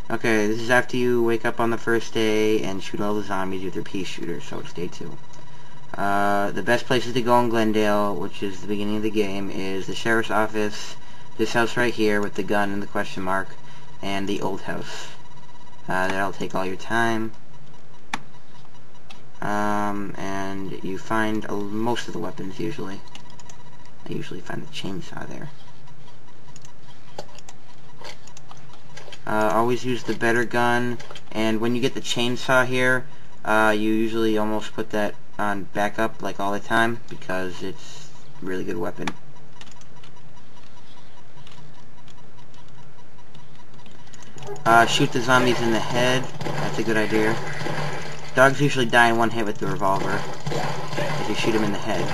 Okay, this is after you wake up on the first day and shoot all the zombies with your pea shooter, so it's day 2. The best places to go in Glendale, which is the beginning of the game, is the sheriff's office, this house right here with the gun and the question mark, and the old house. That'll take all your time. And you find most of the weapons usually. I usually find the chainsaw there. Always use the better gun, and when you get the chainsaw here, you usually almost put that on backup like all the time because it's a really good weapon. Shoot the zombies in the head. That's a good idea. Dogs usually die in one hit with the revolver if you shoot them in the head.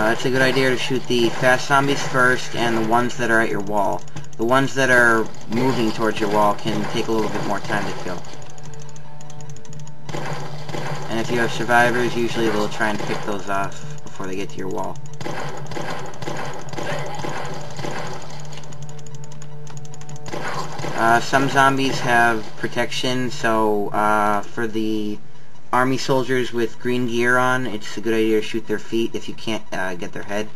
It's a good idea to shoot the fast zombies first and the ones that are at your wall. The ones that are moving towards your wall can take a little bit more time to kill. And if you have survivors, usually they'll try and pick those off before they get to your wall. Some zombies have protection, so for the army soldiers with green gear on, it's a good idea to shoot their feet if you can't get their head.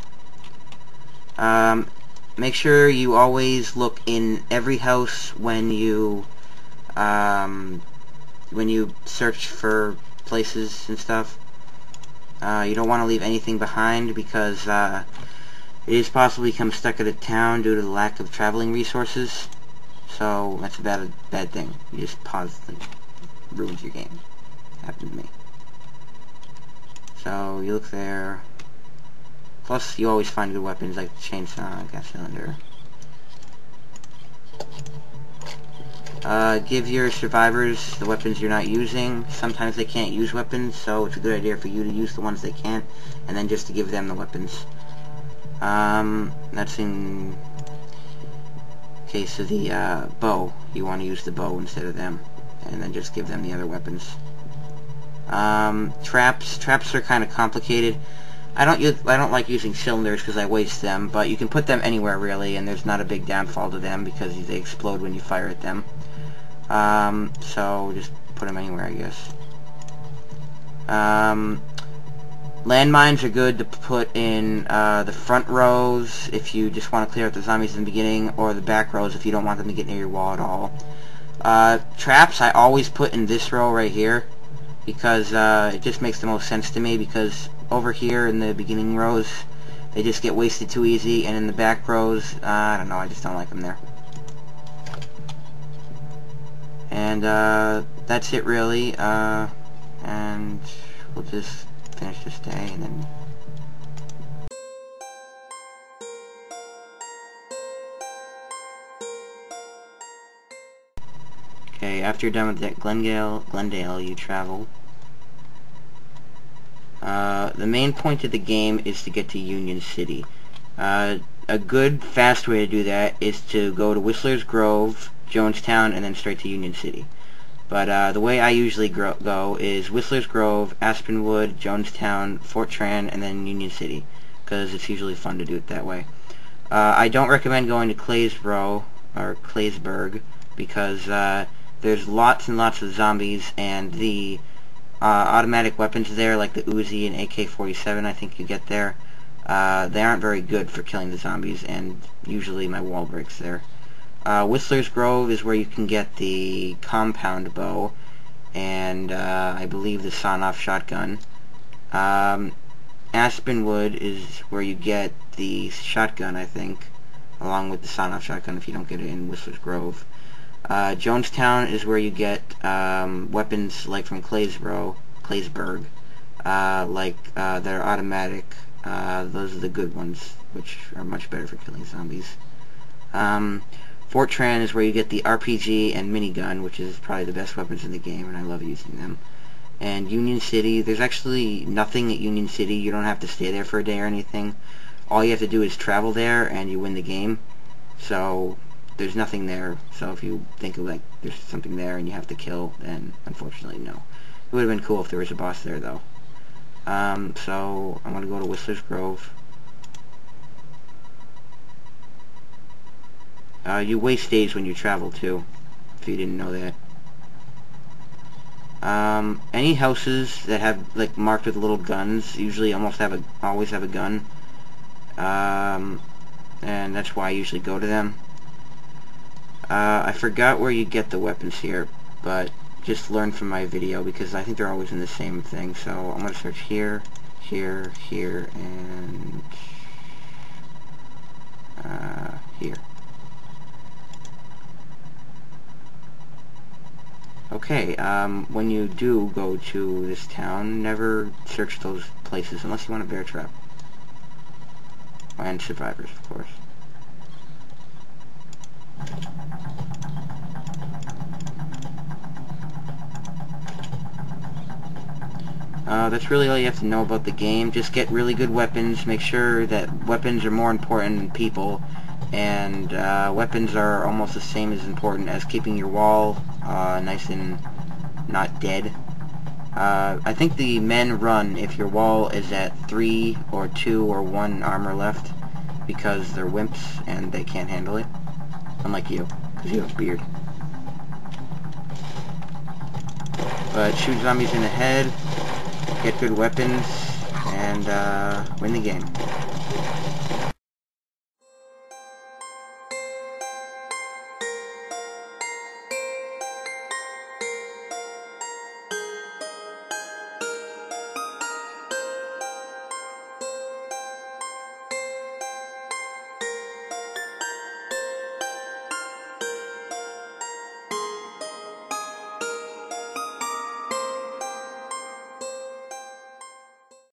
Make sure you always look in every house when you search for places and stuff. You don't want to leave anything behind because it is possible to become stuck at a town due to the lack of traveling resources. So that's a bad thing. You just pause and ruins your game. Happened to me. So you look there. Plus, you always find good weapons like the chainsaw, gas cylinder. Give your survivors the weapons you're not using. Sometimes they can't use weapons, so it's a good idea for you to use the ones they can't, and then just to give them the weapons. That's in case of the bow. You want to use the bow instead of them, and then just give them the other weapons. Traps are kind of complicated. I don't like using cylinders because I waste them, but you can put them anywhere really, and there's not a big downfall to them because they explode when you fire at them. So just put them anywhere, I guess. Landmines are good to put in the front rows if you just want to clear out the zombies in the beginning, or the back rows if you don't want them to get near your wall at all. Traps I always put in this row right here because it just makes the most sense to me, because over here in the beginning rows they just get wasted too easy, and in the back rows I don't know, I just don't like them there. And that's it really, and we'll just finish this day and then okay, after you're done with that Glendale, you travel. The main point of the game is to get to Union City. A good, fast way to do that is to go to Whistler's Grove, Jonestown, and then straight to Union City. But the way I usually go is Whistler's Grove, Aspenwood, Jonestown, Fort Tran, and then Union City, because it's usually fun to do it that way. I don't recommend going to Claysboro, or Claysburg, because there's lots and lots of zombies, and the automatic weapons there, like the Uzi and AK-47 I think you get there, they aren't very good for killing the zombies, and usually my wall breaks there. Whistler's Grove is where you can get the compound bow, and I believe the sawn-off shotgun. Aspenwood is where you get the shotgun, I think, along with the sawn-off shotgun if you don't get it in Whistler's Grove. Jonestown is where you get weapons like from Claysburg, that are automatic. Those are the good ones, which are much better for killing zombies. Fort Tran is where you get the RPG and minigun, which is probably the best weapons in the game, and I love using them. And Union City, there's actually nothing at Union City. You don't have to stay there for a day or anything. All you have to do is travel there, and you win the game. So there's nothing there. So if you think of like there's something there and you have to kill, then unfortunately no. It would have been cool if there was a boss there though. So I'm going to go to Whistler's Grove. You waste days when you travel too, if you didn't know that. Any houses that have like marked with little guns usually always have a gun. And that's why I usually go to them. I forgot where you get the weapons here, but just learn from my video because I think they're always in the same thing. So I'm going to search here, here, here, and here. Okay, when you do go to this town, never search those places unless you want a bear trap. And survivors, of course. That's really all you have to know about the game. Just get really good weapons. Make sure that weapons are more important than people. And weapons are almost the same as important as keeping your wall nice and not dead. I think the men run if your wall is at 3 or 2 or 1 armor left because they're wimps and they can't handle it. Unlike you, because you have a beard. But shoot zombies in the head, get good weapons, and win the game.